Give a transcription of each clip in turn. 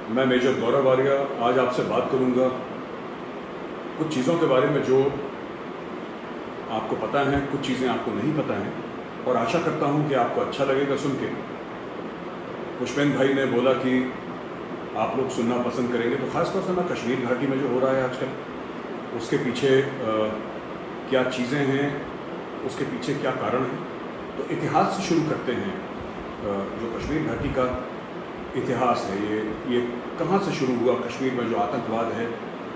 मैं मेजर गौरव आर्या आज आपसे बात करूंगा कुछ चीज़ों के बारे में जो आपको पता है, कुछ चीज़ें आपको नहीं पता हैं, और आशा करता हूं कि आपको अच्छा लगेगा सुन के। पुष्पेंद्र भाई ने बोला कि आप लोग सुनना पसंद करेंगे, तो ख़ासतौर से मैं कश्मीर घाटी में जो हो रहा है आजकल, उसके पीछे क्या चीज़ें हैं, उसके पीछे क्या कारण है। तो इतिहास से शुरू करते हैं। जो कश्मीर घाटी का इतिहास है, ये कहाँ से शुरू हुआ, कश्मीर में जो आतंकवाद है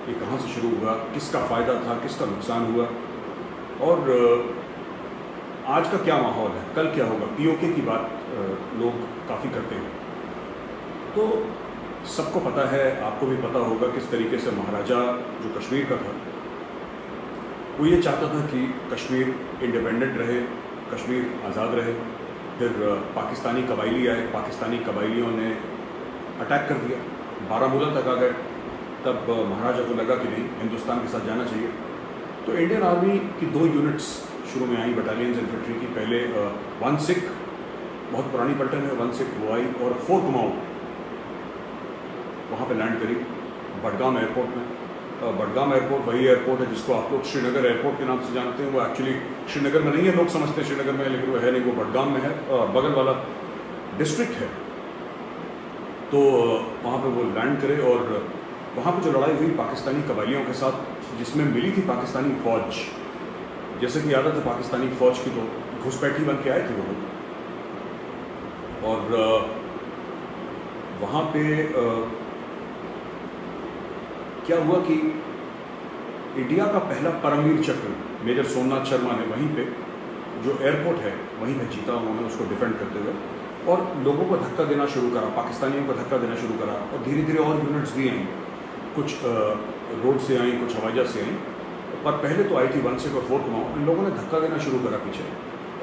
ये कहाँ से शुरू हुआ, किसका फ़ायदा था, किसका नुकसान हुआ, और आज का क्या माहौल है, कल क्या होगा। पीओके की बात लोग काफ़ी करते हैं, तो सबको पता है, आपको भी पता होगा किस तरीके से महाराजा जो कश्मीर का था वो ये चाहता था कि कश्मीर इंडिपेंडेंट रहे, कश्मीर आज़ाद रहे। फिर पाकिस्तानी कबाइली आए, पाकिस्तानी कबाइलियों ने अटैक कर दिया, बारामूला तक आ गए। तब महाराजा को लगा कि नहीं, हिंदुस्तान के साथ जाना चाहिए। तो इंडियन आर्मी की 2 यूनिट्स शुरू में आई, बटालियंस इन्फेंट्री की। पहले 1 सिख, बहुत पुरानी पलटन है, 1 सिख वो आई, और 4 कुमाऊँ वहाँ पे लैंड करी बडगाम एयरपोर्ट में। बडगाम एयरपोर्ट वही एयरपोर्ट है जिसको आप लोग श्रीनगर एयरपोर्ट के नाम से जानते हैं। वो एक्चुअली श्रीनगर में नहीं है, लोग समझते हैं श्रीनगर में है, लेकिन वो है नहीं, वो बडगाम में है, बगल वाला डिस्ट्रिक्ट है। तो वहाँ पे वो लैंड करे, और वहाँ पे जो लड़ाई हुई पाकिस्तानी कबाइलियों के साथ, जिसमें मिली थी पाकिस्तानी फ़ौज। जैसे कि आदत है पाकिस्तानी फ़ौज की, तो घुसपैठी बन के आए थे वो लोग। और वहाँ पे क्या हुआ कि इंडिया का पहला परमवीर चक्र मेजर सोमनाथ शर्मा ने वहीं पे जो एयरपोर्ट है वहीं पे जीता, उन्होंने उसको डिफेंड करते हुए, और लोगों को धक्का देना शुरू करा, पाकिस्तानियों को धक्का देना शुरू करा। और धीरे धीरे और यूनिट्स भी आई, कुछ रोड से आई, कुछ हवाई जहाज से आई, पर पहले तो आई थी 1 सिख और 4 कुमाऊँ। इन लोगों ने धक्का देना शुरू करा पीछे,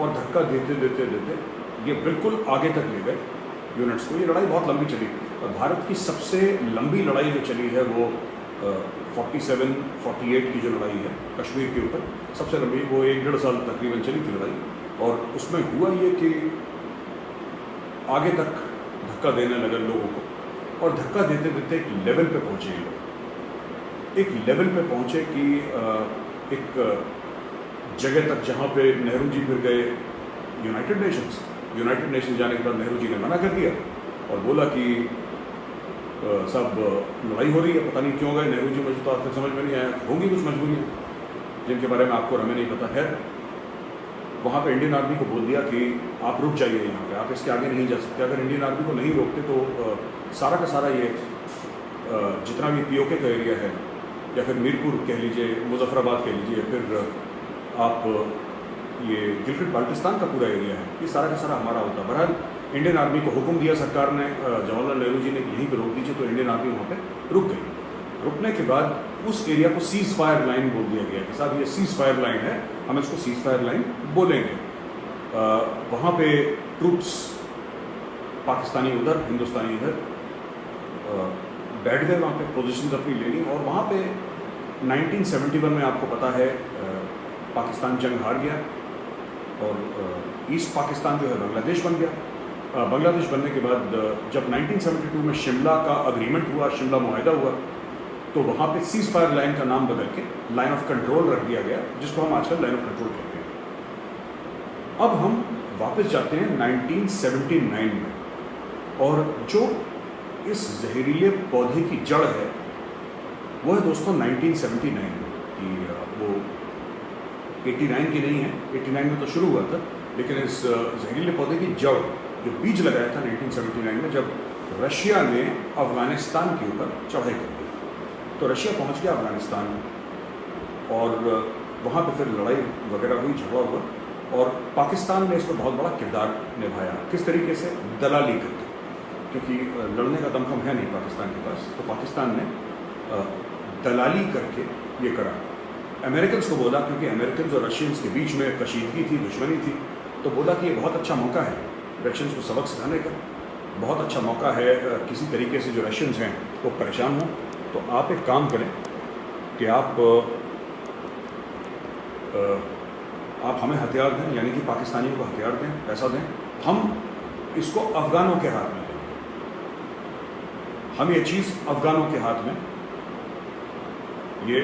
और धक्का देते देते देते ये बिल्कुल आगे तक ले गए यूनिट्स को। ये लड़ाई बहुत लंबी चली, और भारत की सबसे लंबी लड़ाई जो चली है वो 47-48 की जो लड़ाई है कश्मीर के ऊपर, सबसे लंबी, वो 1-1.5 साल तकरीबन चली थी लड़ाई। और उसमें हुआ ये कि आगे तक धक्का देने लगे लोगों को, और धक्का देते देते एक लेवल पे पहुँचे ये लोग। एक लेवल पे पहुँचे कि एक जगह तक जहाँ पे नेहरू जी फिर गए यूनाइटेड नेशंस जाने के बाद नेहरू जी ने मना कर दिया और बोला कि सब लड़ाई हो रही है, पता नहीं क्यों गए नेहरू जी, मुझे तो आज तक समझ में नहीं आया। होंगी कुछ मजबूरियाँ जिनके बारे में आपको हमें नहीं पता है। वहाँ पे इंडियन आर्मी को बोल दिया कि आप रुक जाइए यहाँ पे, आप इसके आगे नहीं जा सकते। अगर इंडियन आर्मी को नहीं रोकते तो सारा का सारा ये जितना भी पीओके का एरिया है, या फिर मीरपुर कह लीजिए, मुजफ्फराबाद कह लीजिए, फिर आप ये गिलगित बाल्टिस्तान का पूरा एरिया है, ये सारा का सारा हमारा होता। बहरहाल इंडियन आर्मी को हुक्म दिया सरकार ने, जवाहरलाल नेहरू जी ने यहीं पर रोक दीजिए, तो इंडियन आर्मी वहाँ पे रुक गई। रुकने के बाद उस एरिया को सीज़ फायर लाइन बोल दिया गया कि साहब ये सीज़ फायर लाइन है, हम इसको सीज़ फायर लाइन बोलेंगे। वहाँ पे ट्रूप्स पाकिस्तानी उधर, हिंदुस्तानी इधर बैठ गए, वहाँ पे पोजीशंस अपनी ले ली। और वहाँ पे 1971 में आपको पता है पाकिस्तान जंग हार गया, और ईस्ट पाकिस्तान जो है बांग्लादेश बन गया। बांग्लादेश बनने के बाद जब 1972 में शिमला का अग्रीमेंट हुआ, शिमला मुआहिदा हुआ, तो वहाँ पे सीज़ फायर लाइन का नाम बदल के लाइन ऑफ कंट्रोल रख दिया गया, जिसको हम आजकल लाइन ऑफ कंट्रोल कहते हैं। अब हम वापस जाते हैं 1979 में, और जो इस जहरीले पौधे की जड़ है वो है दोस्तों 1979 में, कि वो 89 की नहीं है, 89 में तो शुरू हुआ था, लेकिन इस जहरीले पौधे की जड़, जो बीज लगाया था 1979 में, जब रशिया ने अफ़गानिस्तान के ऊपर चढ़ाई कर दी। तो रशिया पहुंच गया अफ़गानिस्तान में, और वहाँ पे फिर लड़ाई वगैरह हुई, झगड़ा हुआ, और पाकिस्तान ने इसमें बहुत बड़ा किरदार निभाया। किस तरीके से? दलाली करके, क्योंकि लड़ने का दमखम है नहीं पाकिस्तान के पास, तो पाकिस्तान ने दलाली करके ये करा। अमेरिकन्स को बोला, क्योंकि अमेरिकन्स और रशियंस के बीच में कशीदगी थी, दुश्मनी थी, तो बोला कि ये बहुत अच्छा मौका है रशियंस को सबक सिखाने का, बहुत अच्छा मौका है किसी तरीके से जो रशियंस हैं वो परेशान हों, तो आप एक काम करें कि आप हमें हथियार दें, यानी कि पाकिस्तानियों को हथियार दें, पैसा दें, हम इसको अफ़गानों के हाथ में देंगे। हम ये चीज़ अफगानों के हाथ में, ये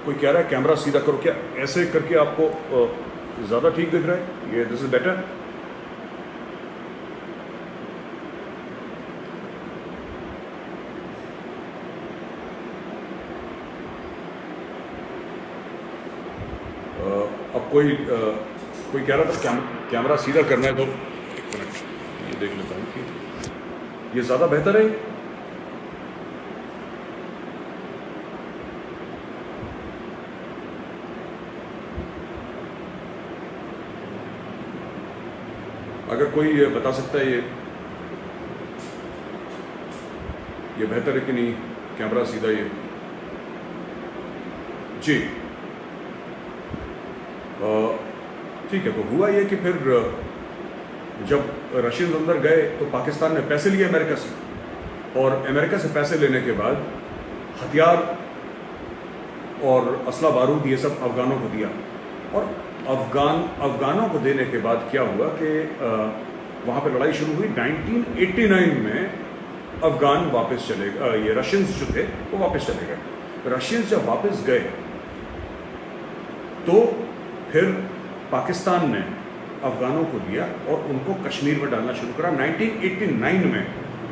कोई कह रहा है कैमरा सीधा करो, क्या ऐसे करके आपको ज़्यादा ठीक दिख रहा है? ये दिस इज बेटर। अब कोई कह रहा था कैमरा सीधा करना है, तो एक मिनट ये देख लेता हूँ कि ये ज़्यादा बेहतर है। अगर कोई ये बता सकता है ये बेहतर है कि नहीं कैमरा सीधा? ये जी ठीक है। तो हुआ ये कि फिर जब रशियंस अंदर गए तो पाकिस्तान ने पैसे लिए अमेरिका से, और अमेरिका से पैसे लेने के बाद हथियार और असला बारूद ये सब अफगानों को दिया। और अफगानों को देने के बाद क्या हुआ कि वहाँ पे लड़ाई शुरू हुई। 1989 में अफगान वापस चले गए, ये रशियंस जो थे वो वापस चले गए। रशियंस जब वापस गए तो फिर पाकिस्तान ने अफगानों को लिया और उनको कश्मीर में डालना शुरू करा। 1989 में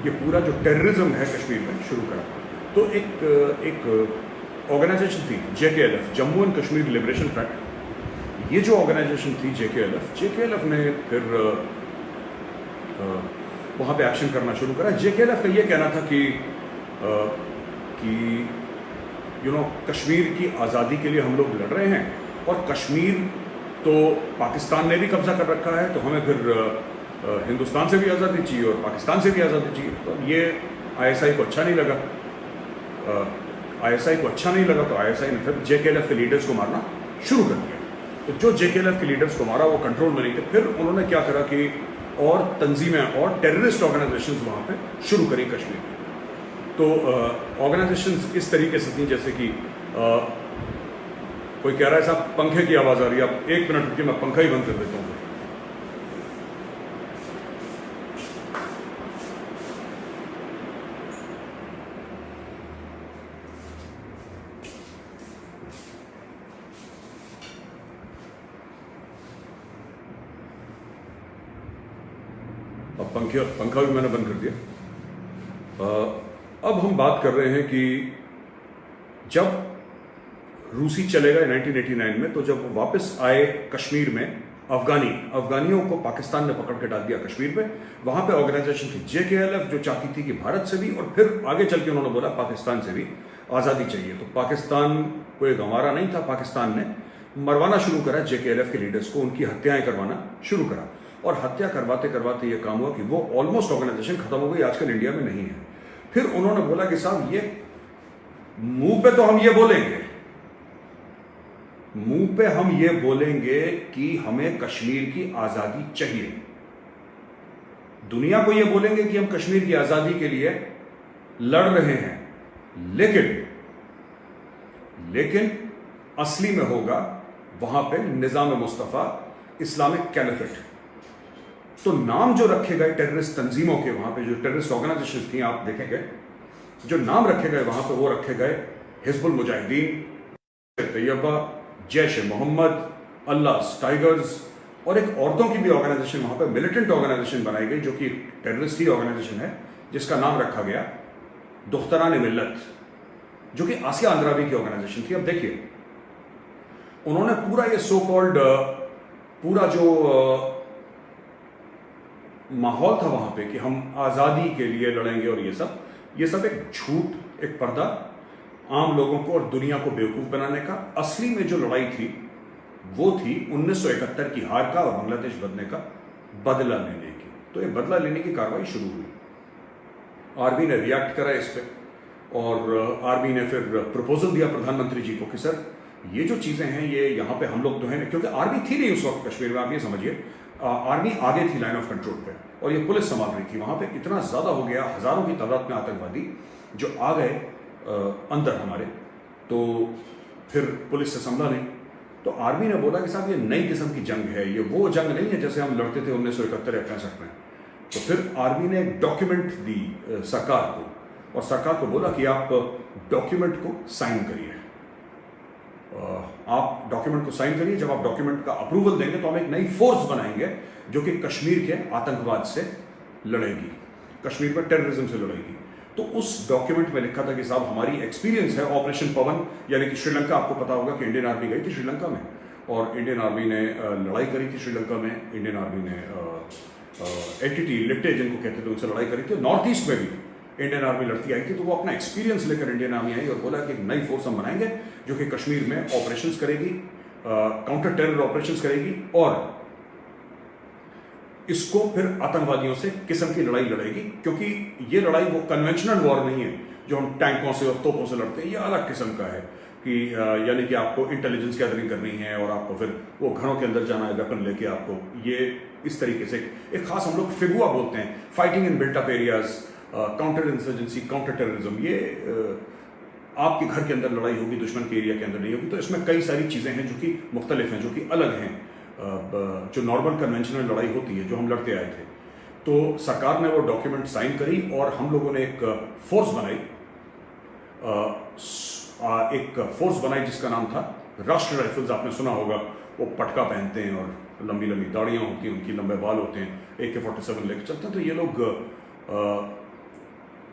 ये पूरा जो टेररिज्म है कश्मीर में शुरू करा। तो एक ऑर्गेनाइजेशन थी JKLF, Jammu and Kashmir liberation front. ये जो ऑर्गेनाइजेशन थी JKLF ने फिर वहाँ पे एक्शन करना शुरू करा। JKLF का ये कहना था कि कश्मीर की आज़ादी के लिए हम लोग लड़ रहे हैं, और कश्मीर तो पाकिस्तान ने भी कब्जा कर रखा है, तो हमें फिर हिंदुस्तान से भी आज़ादी चाहिए और पाकिस्तान से भी आज़ादी चाहिए। तो ये ISI को अच्छा नहीं लगा। ISI को अच्छा नहीं लगा तो ISI ने फिर JKLF के लीडर्स को मारना शुरू कर दिया। तो जो JKLF के लीडर्स को मारा वो कंट्रोल में नहीं थे। फिर उन्होंने क्या करा कि और तंजीमें और टेररिस्ट ऑर्गेनाइजेशंस वहाँ पे शुरू करी कश्मीर में। तो ऑर्गेनाइजेशंस इस तरीके से थी जैसे कि कोई कह रहा है साहब पंखे की आवाज़ आ रही है, आप एक मिनट रुकिए, मैं पंखा ही बंद कर देता हूँ। अब पंखा भी मैंने बंद कर दिया। अब हम बात कर रहे हैं कि जब रूसी चले गए 1989 में, तो जब वापस आए कश्मीर में अफगानियों को पाकिस्तान ने पकड़ के डाल दिया कश्मीर में। वहां पे ऑर्गेनाइजेशन थी JKLF जो चाहती थी कि भारत से भी और फिर आगे चल के उन्होंने बोला पाकिस्तान से भी आज़ादी चाहिए। तो पाकिस्तान को एक गंवारा नहीं था, पाकिस्तान ने मरवाना शुरू करा JKLF के लीडर्स को, उनकी हत्याएं करवाना शुरू करा। और हत्या करवाते करवाते ये काम हुआ कि वो ऑलमोस्ट ऑर्गेनाइजेशन खत्म हो गई, आजकल इंडिया में नहीं है। फिर उन्होंने बोला कि साहब ये मुंह पे तो हम ये बोलेंगे, मुंह पे हम ये बोलेंगे कि हमें कश्मीर की आजादी चाहिए, दुनिया को ये बोलेंगे कि हम कश्मीर की आजादी के लिए लड़ रहे हैं, लेकिन असली में होगा वहां पे निजाम मुस्तफा इस्लामिक कैलिफेट। तो नाम जो रखे गए टेररिस्ट तंजीमों के, वहां पे जो टेररिस्ट ऑर्गेनाइजेशन थी आप देखेंगे जो नाम रखे गए वहां पे, वो रखे गए हिजबुल मुजाहिदीन, तैयबा, जैश ए मोहम्मद, अल्लाह टाइगर्स, और एक औरतों की भी ऑर्गेनाइजेशन वहां पे मिलिटेंट ऑर्गेनाइजेशन बनाई गई जो कि टेररिस्ट ही ऑर्गेनाइजेशन है, जिसका नाम रखा गया दुख्तरान मिल्लत, जो कि आसिया अंद्राबी की ऑर्गेनाइजेशन थी। अब देखिए उन्होंने पूरा ये सो कॉल्ड पूरा जो माहौल था वहां पे कि हम आज़ादी के लिए लड़ेंगे और ये सब एक झूठ, एक पर्दा आम लोगों को और दुनिया को बेवकूफ़ बनाने का। असली में जो लड़ाई थी वो थी 1971 की हार का और बांग्लादेश बनने का बदला लेने की। तो ये बदला लेने की कार्रवाई शुरू हुई। आर्मी ने रिएक्ट करा इस पे, और आर्मी ने फिर प्रपोजल दिया प्रधानमंत्री जी को कि सर ये जो चीज़ें हैं ये यहाँ पे हम लोग तो हैं, क्योंकि आर्मी थी नहीं उस वक्त कश्मीर में, आप ये समझिए आर्मी आगे थी लाइन ऑफ कंट्रोल पे और ये पुलिस संभाल रही थी। वहाँ पे इतना ज़्यादा हो गया, हज़ारों की तादाद में आतंकवादी जो आ गए अंदर हमारे, तो फिर पुलिस से संभला नहीं। तो आर्मी ने बोला कि साहब ये नई किस्म की जंग है, ये वो जंग नहीं है जैसे हम लड़ते थे 1971 या 65 में। तो फिर आर्मी ने एक डॉक्यूमेंट दी सरकार को और सरकार को बोला कि आप डॉक्यूमेंट को साइन करिए। आप डॉक्यूमेंट को साइन करिए, जब आप डॉक्यूमेंट का अप्रूवल देंगे तो हम एक नई फोर्स बनाएंगे जो कि कश्मीर के आतंकवाद से लड़ेगी, कश्मीर पर टेररिज्म से लड़ेगी। तो उस डॉक्यूमेंट में लिखा था कि साहब हमारी एक्सपीरियंस है ऑपरेशन पवन, यानी कि श्रीलंका, आपको पता होगा कि इंडियन आर्मी गई थी श्रीलंका में और इंडियन आर्मी ने लड़ाई करी थी श्रीलंका में। इंडियन आर्मी ने एंटिटी लिट्टे जिनको कहते थे उनसे लड़ाई करी थी। नॉर्थ ईस्ट में भी इंडियन आर्मी लड़ती आई थी। तो वो अपना एक्सपीरियंस लेकर इंडियन आर्मी आई और बोला कि एक नई फोर्स हम बनाएंगे जो कि कश्मीर में ऑपरेशंस करेगी, काउंटर टेरर ऑपरेशंस करेगी और इसको फिर आतंकवादियों से किस्म की लड़ाई लड़ेगी, क्योंकि ये लड़ाई वो कन्वेंशनल वॉर नहीं है जो हम टैंकों से और तोपों से लड़ते हैं। ये अलग किस्म का है कि यानी कि आपको इंटेलिजेंस गैदरिंग करनी है और आपको फिर वो घरों के अंदर जाना है वेपन लेके आपको। ये इस तरीके से एक खास हम लोग फिगुआ बोलते हैं, fighting in built up areas, counter insurgency, counter terrorism. ये आपके घर के अंदर लड़ाई होगी, दुश्मन के एरिया के अंदर नहीं होगी। तो इसमें कई सारी चीज़ें हैं जो कि मुख्तलिफ हैं, जो कि अलग हैं जो नॉर्मल कन्वेंशनल लड़ाई होती है जो हम लड़ते आए थे। तो सरकार ने वो डॉक्यूमेंट साइन करी और हम लोगों ने एक फोर्स बनाई, जिसका नाम था राष्ट्रीय राइफल्स। आपने सुना होगा, वो पटका पहनते हैं और लंबी लंबी दाढ़ियाँ होती हैं, उनकी लंबे बाल होते हैं, AK-47 लेकर चलते हैं। तो ये लोग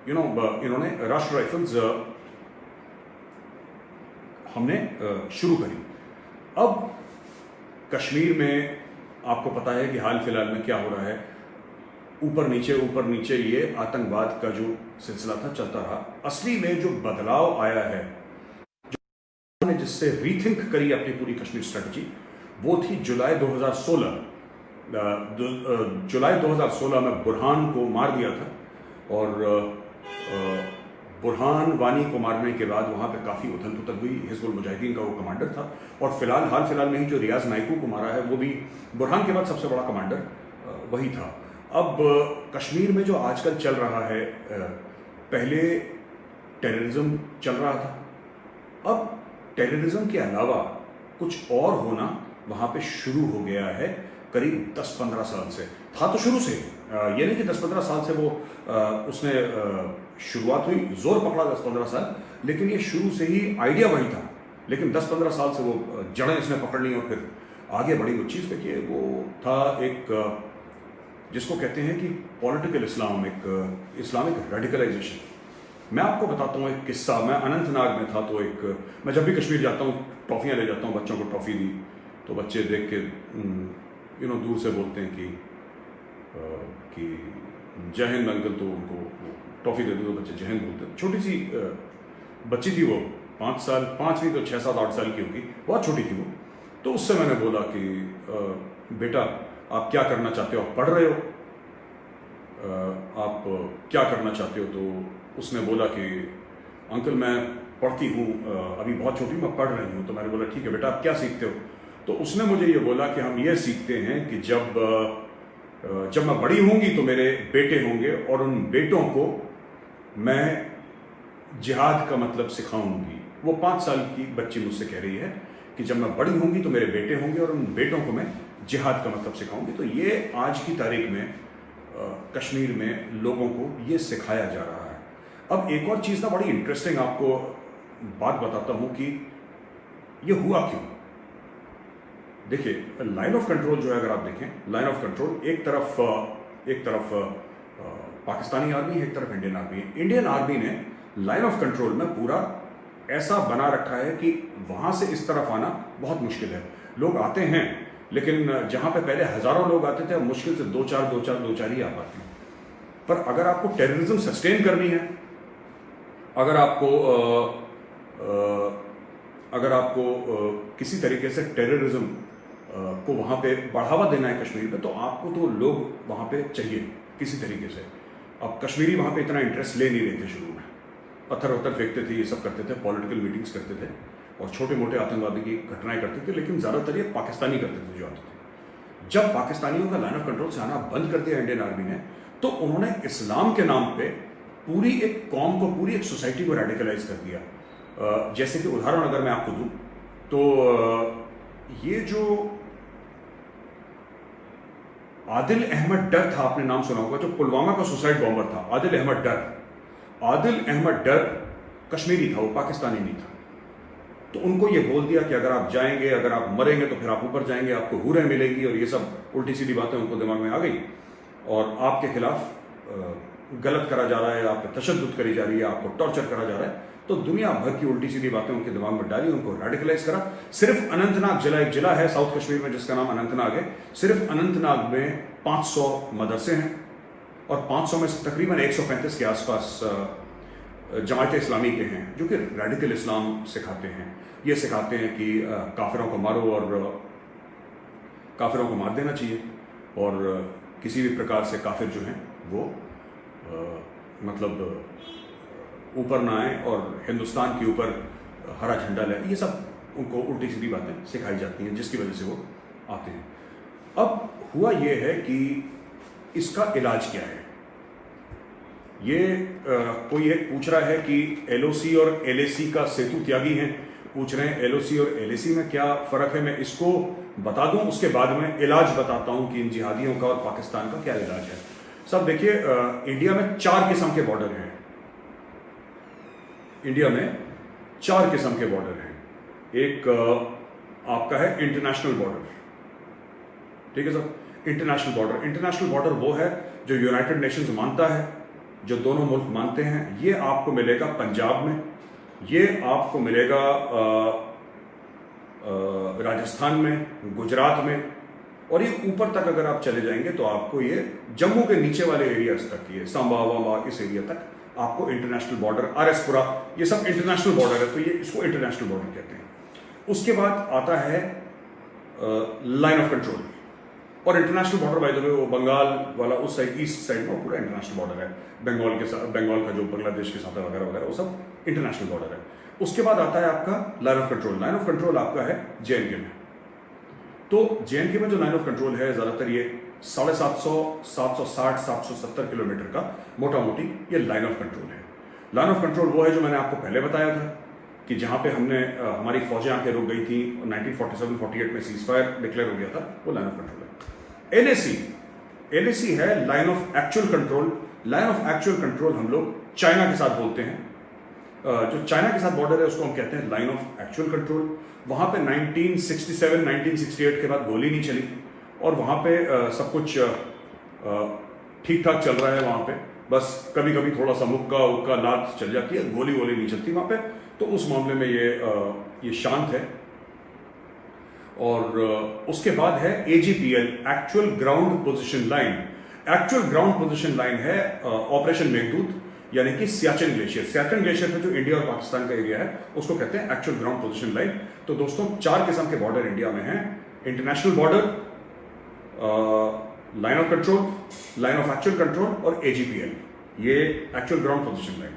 इन्होंने राष्ट्रीय राइफल्स हमने शुरू करी। अब कश्मीर में आपको पता है कि हाल फिलहाल में क्या हो रहा है, ऊपर नीचे ये आतंकवाद का जो सिलसिला था चलता रहा। असली में जो बदलाव आया है, जो जिससे रीथिंक करी अपनी पूरी कश्मीर स्ट्रेटजी, वो थी जुलाई 2016। जुलाई 2016 में बुरहान को मार दिया था और बुरहान वानी को मारने के बाद वहाँ पे काफ़ी उथल पुथल हुई। हिजबुल मुजाहिदीन का वो कमांडर था और हाल फिलहाल में ही जो रियाज नाइकू को मारा है वो भी बुरहान के बाद सबसे बड़ा कमांडर वही था। अब कश्मीर में जो आजकल चल रहा है, पहले टेररिज्म चल रहा था, अब टेररिज्म के अलावा कुछ और होना वहाँ पे शुरू हो गया है करीब 10-15 साल से। था तो शुरू से, ये नहीं कि 10-15 साल से वो उसने शुरुआत हुई, जोर पकड़ा 10-15 साल, लेकिन ये शुरू से ही आइडिया वही था। लेकिन 10-15 साल से वो जड़ें इसने पकड़ ली और फिर आगे बढ़ी वो चीज़। देखिए, वो था एक जिसको कहते हैं कि पॉलिटिकल इस्लाम, एक इस्लामिक रेडिकलाइजेशन। मैं आपको बताता हूँ एक किस्सा। मैं अनंतनाग में था, तो मैं जब भी कश्मीर जाता हूँ टॉफ़ियाँ ले जाता हूँ, बच्चों को टॉफ़ी दी तो बच्चे देख के दूर से बोलते हैं कि जय हिंद अंकल, तो उनको टॉफ़ी दे दो तो बच्चे जय हिंद बोलते हैं। छोटी सी बच्ची थी वो, 5 नहीं तो 6-7-8 साल की होगी, बहुत छोटी थी वो। तो उससे मैंने बोला कि बेटा आप क्या करना चाहते हो, आप पढ़ रहे हो, आप क्या करना चाहते हो? तो उसने बोला कि अंकल मैं पढ़ती हूँ, अभी बहुत छोटी मैं पढ़ रही हूँ। तो मैंने बोला ठीक है बेटा, आप क्या सीखते हो? तो उसने मुझे ये बोला कि हम ये सीखते हैं कि जब मैं बड़ी होंगी तो मेरे बेटे होंगे और उन बेटों को मैं जिहाद का मतलब सिखाऊंगी। वो 5 साल की बच्ची मुझसे कह रही है कि जब मैं बड़ी होंगी तो मेरे बेटे होंगे और उन बेटों को मैं जिहाद का मतलब सिखाऊंगी। तो ये आज की तारीख में कश्मीर में लोगों को ये सिखाया जा रहा है। अब एक और चीज़ ना बड़ी इंटरेस्टिंग आपको बात बताता हूँ कि ये हुआ क्यों। देखिए, लाइन ऑफ कंट्रोल जो है, अगर आप देखें लाइन ऑफ कंट्रोल, एक तरफ पाकिस्तानी आर्मी है, एक तरफ इंडियन आर्मी है। इंडियन आर्मी ने लाइन ऑफ कंट्रोल में पूरा ऐसा बना रखा है कि वहाँ से इस तरफ आना बहुत मुश्किल है। लोग आते हैं, लेकिन जहाँ पे पहले हज़ारों लोग आते थे, अब मुश्किल से 2-4 ही आ पाते हैं। पर अगर आपको टेररिज्म सस्टेन करनी है, अगर आपको किसी तरीके से टेररिज्म को वहाँ पे बढ़ावा देना है कश्मीर में, तो आपको तो लोग वहाँ पे चाहिए किसी तरीके से। अब कश्मीरी वहाँ पे इतना इंटरेस्ट ले नहीं रहे थे शुरू में, पत्थर फेंकते थे, ये सब करते थे, पॉलिटिकल मीटिंग्स करते थे और छोटे मोटे आतंकवादी की घटनाएं करते थे, लेकिन ज़्यादातर ये पाकिस्तानी करते थे जो आते थे। जब पाकिस्तानियों का लाइन ऑफ कंट्रोल से आना बंद कर दिया इंडियन आर्मी ने, तो उन्होंने इस्लाम के नाम पे पूरी एक कौम को, पूरी एक सोसाइटी को रेडिकलाइज कर दिया। जैसे कि उदाहरण अगर मैं आपको दूं, तो ये जो आदिल अहमद डर था, आपने नाम सुना होगा, जो पुलवामा का सुसाइड बॉम्बर था, आदिल अहमद डर, आदिल अहमद डर कश्मीरी था, वो पाकिस्तानी नहीं था। तो उनको ये बोल दिया कि अगर आप जाएंगे, अगर आप मरेंगे तो फिर आप ऊपर जाएंगे, आपको हूरें मिलेगी, और ये सब उल्टी सीधी बातें उनको दिमाग में आ गई, और आपके खिलाफ गलत करा जा रहा है, आप पे तशद्दुद करी जा रही है, आपको टॉर्चर करा जा रहा है। तो दुनिया भर की उल्टी सीधी बातें उनके दिमाग में डाली, उनको रेडिकलाइज करा। सिर्फ अनंतनाग जिला, एक जिला है साउथ कश्मीर में जिसका नाम अनंतनाग है, सिर्फ अनंतनाग में 500 मदरसे हैं, और 500 में से तकरीबन 135 के आसपास जमात इस्लामी के हैं, जो कि रेडिकल इस्लाम सिखाते हैं। ये सिखाते हैं कि काफिरों को मारो और काफिरों को मार देना चाहिए, और किसी भी प्रकार से काफिर जो हैं वो मतलब ऊपर ना आए और हिंदुस्तान के ऊपर हरा झंडा ले। ये सब उनको उल्टी सीधी बातें सिखाई जाती हैं, जिसकी वजह से वो आते हैं। अब हुआ ये है कि इसका इलाज क्या है। ये कोई एक पूछ रहा है कि एलओसी और एलएसी का सेतु त्यागी हैं, पूछ रहे हैं एलओसी और एलएसी में क्या फ़र्क है। मैं इसको बता दूं, उसके बाद में इलाज बताता हूं कि इन जिहादियों का और पाकिस्तान का क्या इलाज है। सब देखिए, इंडिया में 4 किस्म के बॉर्डर हैं। इंडिया में 4 किस्म के बॉर्डर हैं। एक आपका है इंटरनेशनल बॉर्डर, ठीक है sir. International border, international border वो है जो यूनाइटेड नेशंस मानता है, जो दोनों मुल्क मानते हैं। ये आपको मिलेगा पंजाब में, ये आपको मिलेगा राजस्थान में, गुजरात में, और ये ऊपर तक अगर आप चले जाएंगे तो आपको ये जम्मू के नीचे वाले एरियाज तक, ये सांबा वाबा इस एरिया तक आपको इंटरनेशनल बॉर्डर, आरएसपुरा, ये सब इंटरनेशनल बॉर्डर है, तो ये इसको इंटरनेशनल बॉर्डर कहते हैं। उसके बाद आता है लाइन ऑफ कंट्रोल, और international border by the way वो बंगाल वाला उस साइड, ईस्ट साइड में पूरा इंटरनेशनल बॉर्डर है। बंगाल के साथ, बंगाल का जो बांग्लादेश के साथ है वगैरह वगैरह, वो सब इंटरनेशनल बॉर्डर है। उसके बाद आता है आपका line of control. Line of control आपका है जेएनके में। तो जेएनके में जो लाइन ऑफ कंट्रोल है, ज्यादातर ये 750, 760, 770 किलोमीटर का मोटा मोटी ये लाइन ऑफ कंट्रोल है। लाइन ऑफ कंट्रोल वो है जो मैंने आपको पहले बताया था कि जहां पे हमने हमारी फौजें आके रुक गई थी, 1947-48 में सीज फायर डिक्लेयर हो गया था, वो लाइन ऑफ कंट्रोल है। एलएसी है line of actual control. Line of actual control हम लोग चाइना के साथ बोलते हैं। जो चाइना के साथ बॉर्डर है उसको हम कहते हैं लाइन ऑफ एक्चुअल कंट्रोल। वहां पे 1967, 1968 के बाद गोली नहीं चली, और वहां पे सब कुछ ठीक ठाक चल रहा है। वहां पे बस कभी कभी थोड़ा सा मुक्का उक्का लात चल जाती है, गोली वोली नहीं चलती वहां पे। तो उस मामले में ये शांत है। और उसके बाद है AGPL, actual ground position line. Actual ground position line है ऑपरेशन मेघदूत, यानी कि सियाचिन ग्लेशियर। सियाचिन ग्लेशियर पे जो इंडिया और पाकिस्तान का एरिया है उसको कहते हैं एक्चुअल ग्राउंड पोजीशन लाइन। तो दोस्तों 4 किस्म के बॉर्डर इंडिया में हैं। International border, line of control, line of actual control और एजीपीएल, ये एक्चुअल ग्राउंड पोजीशन लाइन।